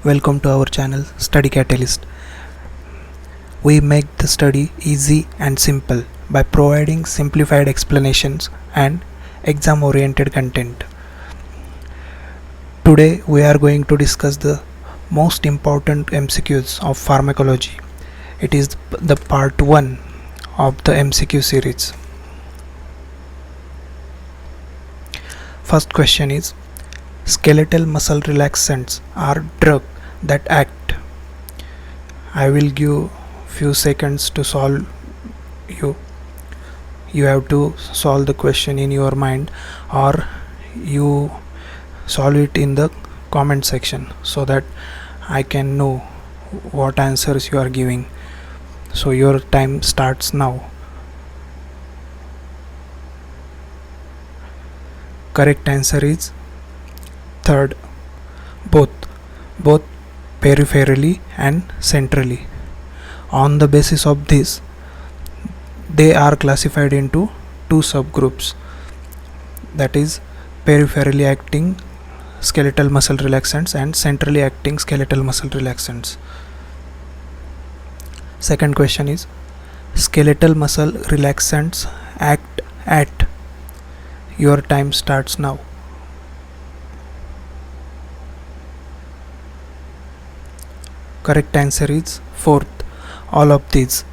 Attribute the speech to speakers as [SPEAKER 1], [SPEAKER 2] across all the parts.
[SPEAKER 1] Welcome to our channel Study Catalyst. We make the study easy and simple by providing simplified explanations and exam oriented content. Today we are going to discuss the most important MCQs of pharmacology. It is the part 1 of the MCQ series. First question is: skeletal muscle relaxants are drugs that act. I will give few seconds to solve. You have to solve the question in your mind, or you solve it in the comment section so that I can know what answers you are giving. So your time starts now. Correct answer is third, both peripherally and centrally. On the basis of this, they are classified into two subgroups, that is peripherally acting skeletal muscle relaxants and centrally acting skeletal muscle relaxants. Second question is: skeletal muscle relaxants act at. Your time starts now. Correct answer is fourth, all of these.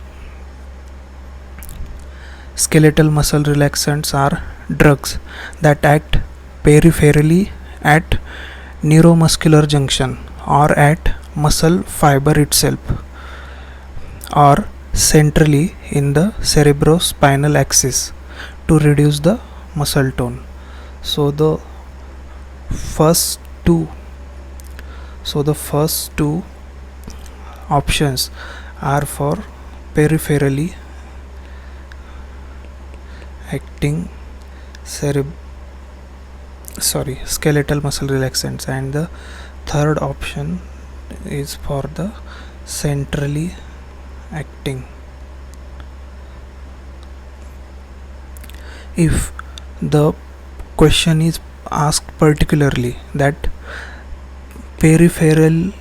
[SPEAKER 1] Skeletal muscle relaxants are drugs that act peripherally at neuromuscular junction or at muscle fiber itself, or centrally in the cerebrospinal axis to reduce the muscle tone. So the first two options are for peripherally acting skeletal muscle relaxants, and the third option is for the centrally acting. If the question is asked particularly that peripherally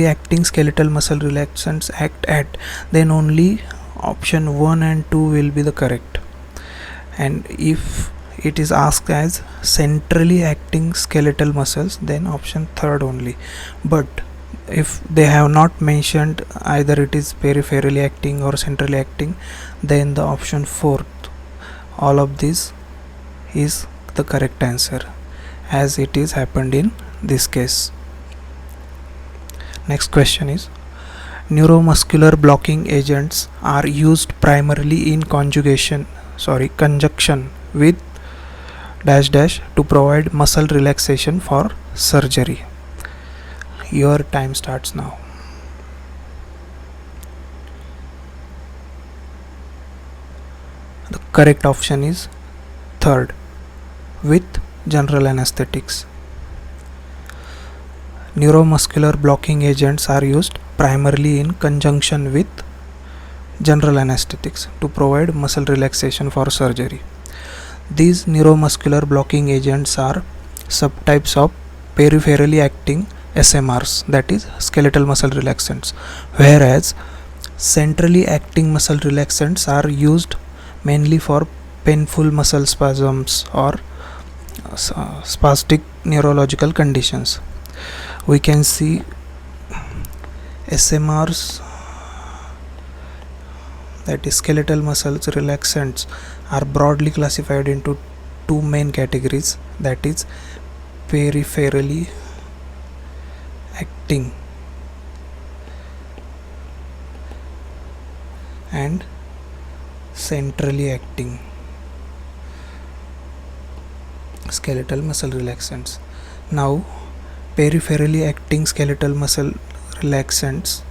[SPEAKER 1] acting skeletal muscle relaxants act at, then only option 1 and 2 will be the correct. And if it is asked as centrally acting skeletal muscles, then option third only. But if they have not mentioned either it is peripherally acting or centrally acting, then the option fourth, all of this, is the correct answer, as it is happened in this case. Next question is: neuromuscular blocking agents are used primarily in conjunction with to provide muscle relaxation for surgery. Your time starts now. The correct option is third, with general anesthetics. Neuromuscular blocking agents are used primarily in conjunction with general anesthetics to provide muscle relaxation for surgery. These neuromuscular blocking agents are subtypes of peripherally acting SMRs, that is skeletal muscle relaxants, whereas centrally acting muscle relaxants are used mainly for painful muscle spasms or spastic neurological conditions. We can see SMRs, that is skeletal muscles relaxants, are broadly classified into two main categories, that is peripherally acting and centrally acting skeletal muscle relaxants. Now, peripherally acting skeletal muscle relaxants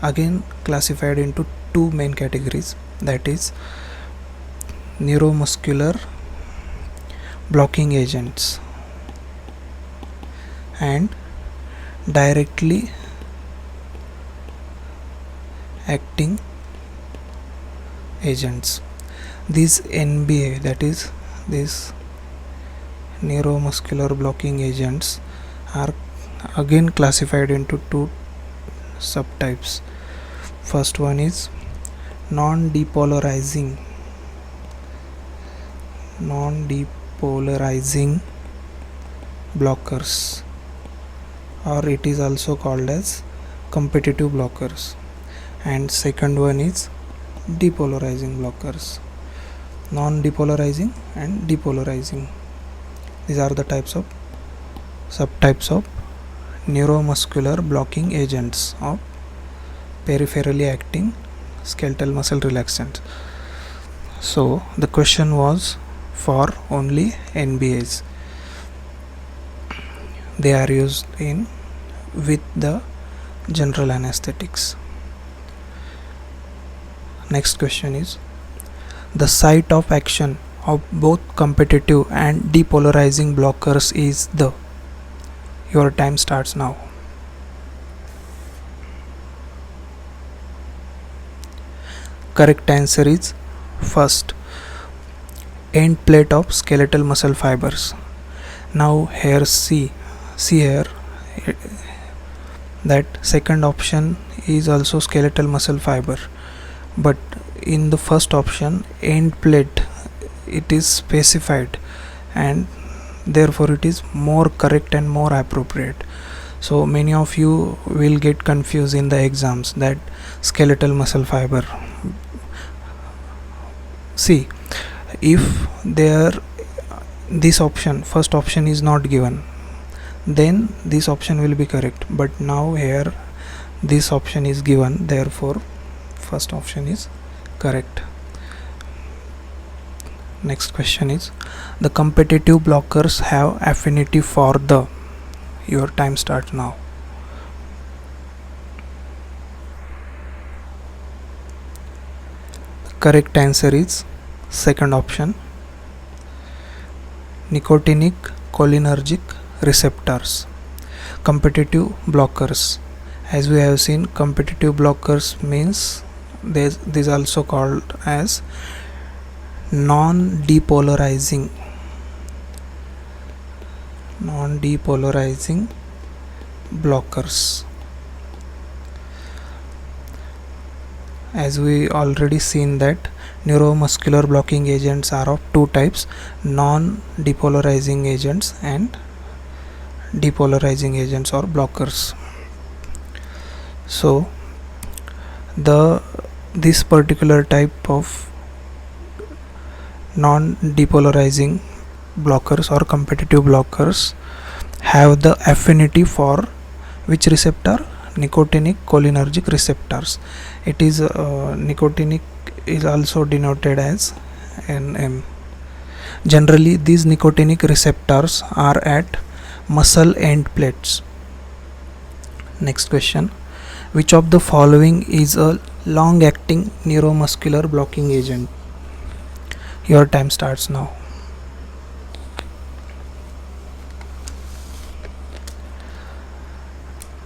[SPEAKER 1] again classified into two main categories, that is neuromuscular blocking agents and directly acting agents. These NBA, that is these neuromuscular blocking agents, are again classified into two subtypes. First one is non-depolarizing blockers, or it is also called as competitive blockers. And second one is depolarizing blockers. Non-depolarizing and depolarizing, these are the subtypes of neuromuscular blocking agents of peripherally acting skeletal muscle relaxants. So the question was for only NBAs. They are used in with the general anesthetics. Next question is, the site of action of both competitive and depolarizing blockers is the. Your time starts now. Correct answer is first, end plate of skeletal muscle fibers. Now here see here that second option is also skeletal muscle fiber, but in the first option end plate it is specified, and therefore it is more correct and more appropriate. So many of you will get confused in the exams that skeletal muscle fiber. See, if there this option, first option is not given, then this option will be correct, but now here this option is given, therefore first option is correct. Next question is, the competitive blockers have affinity for the. Your time starts now. The correct answer is second option, nicotinic cholinergic receptors. Competitive blockers, as we have seen, competitive blockers means this also called as non-depolarizing blockers. As we already seen that neuromuscular blocking agents are of two types, non-depolarizing agents and depolarizing agents or blockers. So this particular type of non-depolarizing blockers or competitive blockers have the affinity for which receptor? Nicotinic cholinergic receptors. It is nicotinic is also denoted as NM. Generally these nicotinic receptors are at muscle end plates. Next question, which of the following is a long acting neuromuscular blocking agent? Your time starts now.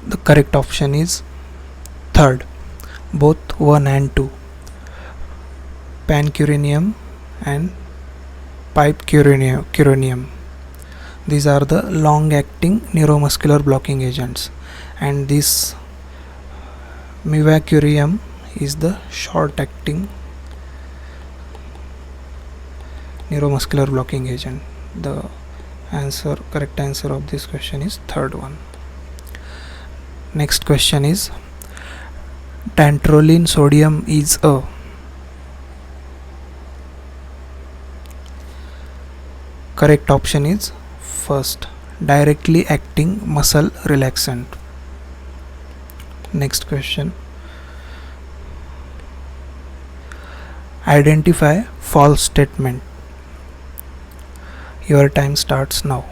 [SPEAKER 1] The correct option is third, both 1 and 2, pancuronium and pipecuronium. These are the long acting neuromuscular blocking agents, and this mivacurium is the short acting neuromuscular blocking agent. The correct answer of this question is third one. Next question is, dantrolene sodium is a. Correct option is first, directly acting muscle relaxant. Next question, identify false statement. Your time starts now.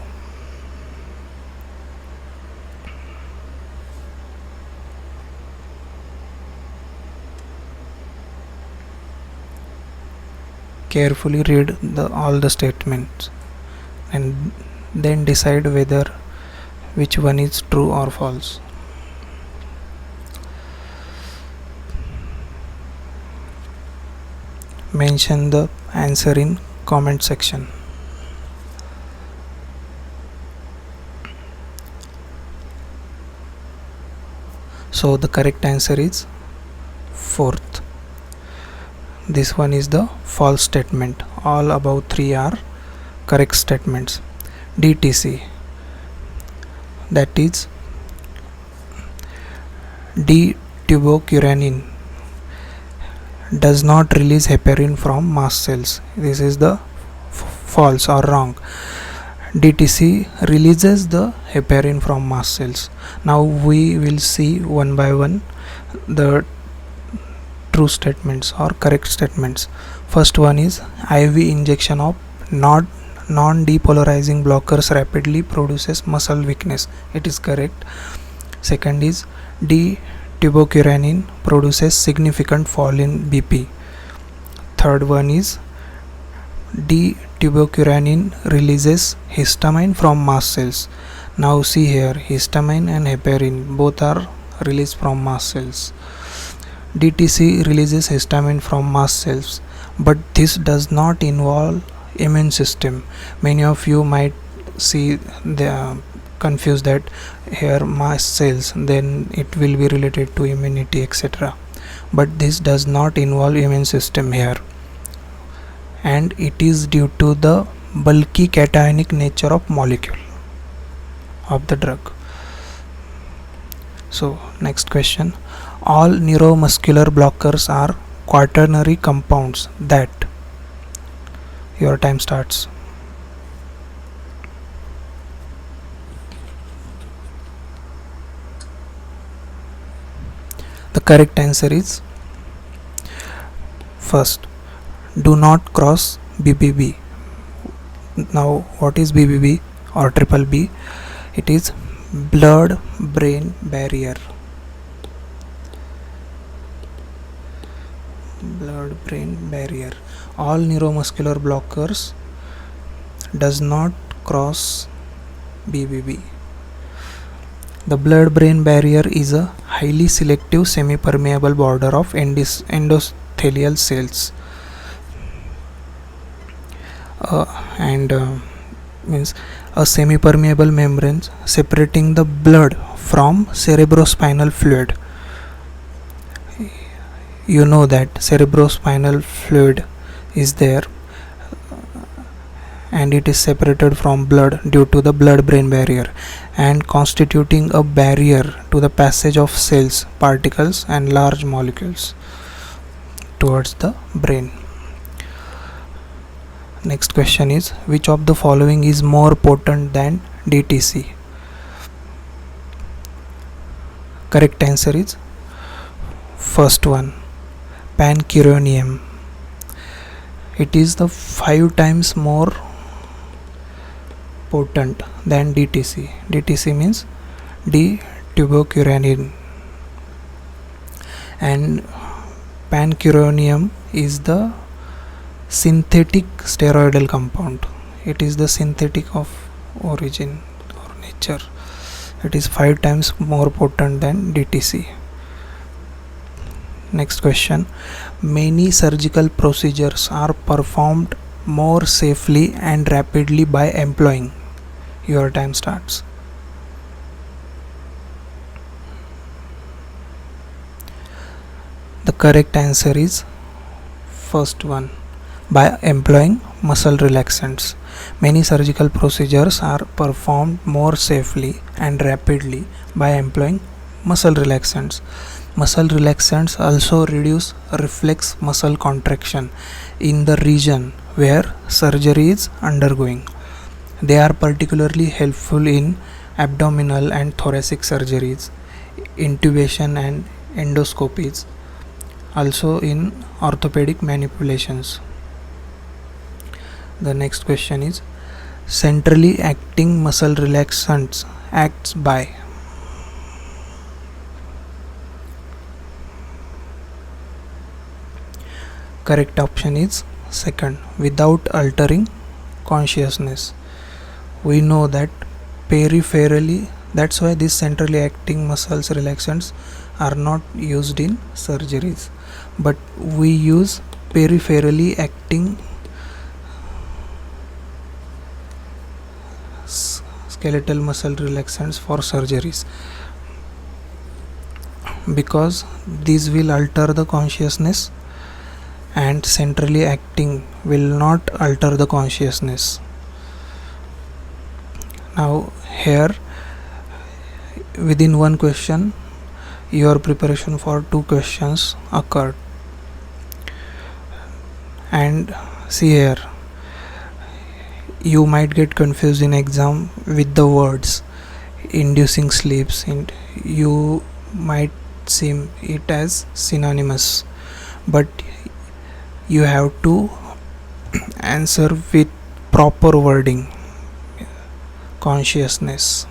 [SPEAKER 1] Carefully read all the statements and then decide whether which one is true or false. Mention the answer in comment section. So the correct answer is fourth. This one is the false statement. All above three are correct statements. DTC, that is D-tubocuranin, does not release heparin from mast cells. This is the false or wrong. DTC releases the heparin from mast cells. Now we will see one by one the true statements or correct statements. First one is IV injection of non-depolarizing blockers rapidly produces muscle weakness. It is correct. Second is D-tubocuranin produces significant fall in BP. Third one is D-tubocuranin releases histamine from mast cells. Now see here, histamine and heparin both are released from mast cells. DTC releases histamine from mast cells, but this does not involve immune system. Many of you might see the confused that here mast cells, then it will be related to immunity, etc. But this does not involve immune system here, and it is due to the bulky cationic nature of molecule of the drug. So next question, all neuromuscular blockers are quaternary compounds that, your time starts. The correct answer is first, do not cross BBB. Now what is BBB or triple B? It is blood brain barrier. Blood brain barrier. All neuromuscular blockers does not cross BBB. The blood brain barrier is a highly selective semi-permeable border of endothelial cells, means a semi-permeable membrane separating the blood from cerebrospinal fluid. You know that cerebrospinal fluid is there and it is separated from blood due to the blood brain barrier and constituting a barrier to the passage of cells, particles and large molecules towards the brain. Next question is, which of the following is more potent than DTC? Correct answer is first one, pancuronium. It is the 5 times more potent than DTC. DTC means D-tubocuranin, and pancuronium is the synthetic steroidal compound. It is the synthetic of origin or nature. It is 5 times more potent than DTC. Next question, many surgical procedures are performed more safely and rapidly by employing. Your time starts. The correct answer is first one, by employing muscle relaxants. Many surgical procedures are performed more safely and rapidly by employing muscle relaxants. Muscle relaxants also reduce reflex muscle contraction in the region where surgery is undergoing. They are particularly helpful in abdominal and thoracic surgeries, intubation and endoscopies, also in orthopedic manipulations. The next question is, centrally acting muscle relaxants acts by. Correct option is second, without altering consciousness. We know that peripherally, that's why these centrally acting muscles relaxants are not used in surgeries, but we use peripherally acting skeletal muscle relaxants for surgeries. because these will alter the consciousness, and centrally acting will not alter the consciousness. Now here, within one question, your preparation for 2 questions occurred. And see here, you might get confused in exam with the words inducing sleeps, and you might seem it as synonymous, but you have to answer with proper wording, consciousness.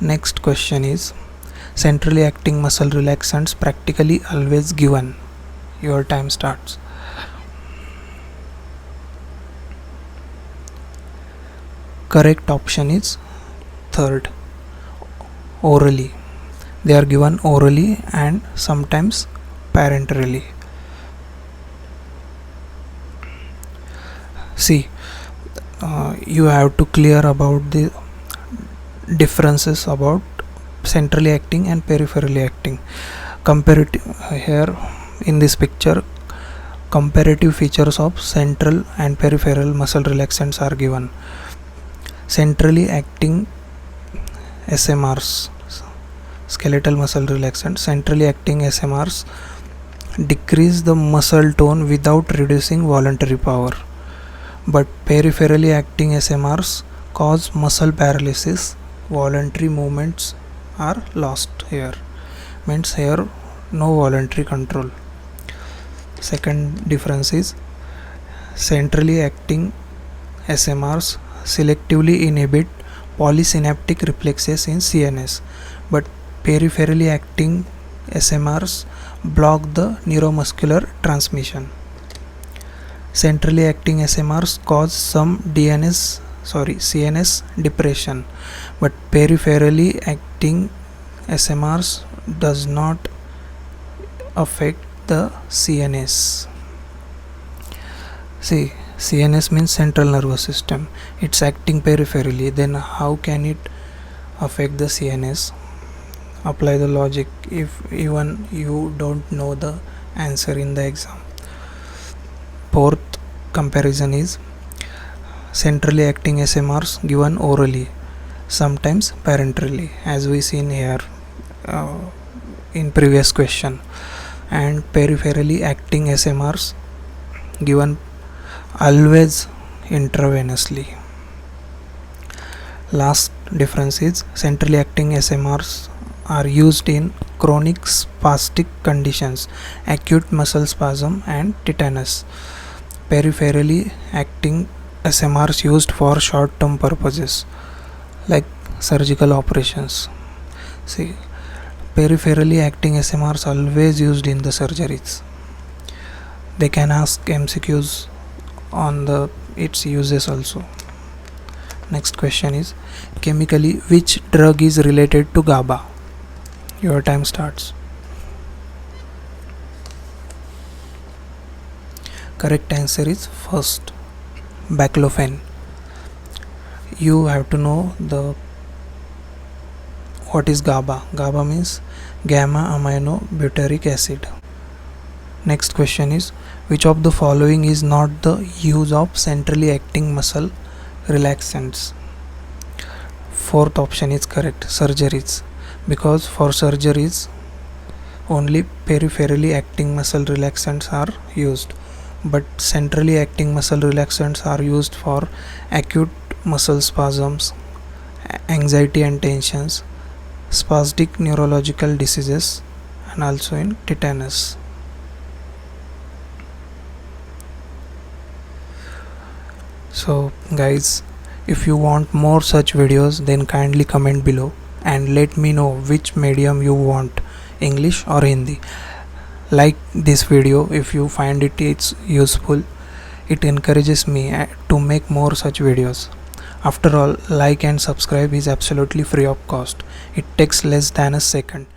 [SPEAKER 1] Next question is, centrally acting muscle relaxants practically always given. Your time starts. Correct option is third, orally. They are given orally and sometimes parenterally. See, you have to clear about the differences about centrally acting and peripherally acting. Comparative, here in this picture, comparative features of central and peripheral muscle relaxants are given. Centrally acting SMRs, skeletal muscle relaxants, centrally acting SMRs decrease the muscle tone without reducing voluntary power, but peripherally acting SMRs cause muscle paralysis. Voluntary movements are lost here, means here no voluntary control. Second difference is, centrally acting SMRs selectively inhibit polysynaptic reflexes in CNS, but peripherally acting SMRs block the neuromuscular transmission. Centrally acting SMRs cause some CNS depression, but peripherally acting SMRs does not affect the CNS. See, CNS means central nervous system. It's acting peripherally, then how can it affect the CNS? Apply the logic if even you don't know the answer in the exam. Fourth comparison is, centrally acting SMRs given orally, sometimes parenterally, as we seen here in previous question, and peripherally acting SMRs given always intravenously. Last difference is, centrally acting SMRs are used in chronic spastic conditions, acute muscle spasm and tetanus. Peripherally acting SMRs used for short-term purposes like surgical operations. See, peripherally acting SMRs always used in the surgeries. They can ask MCQs on its uses also. Next question is, chemically which drug is related to GABA? Your time starts. Correct answer is first, baclofen. You have to know what is GABA. GABA means gamma amino butyric acid. Next question is, which of the following is not the use of centrally acting muscle relaxants? Fourth option is correct, surgeries, because for surgeries only peripherally acting muscle relaxants are used, but centrally acting muscle relaxants are used for acute muscle spasms, anxiety and tensions, spastic neurological diseases, and also in tetanus. So guys, if you want more such videos, then kindly comment below and let me know which medium you want, English or Hindi. Like this video if you find it's useful. It encourages me to make more such videos. After all, like and subscribe is absolutely free of cost. It takes less than a second.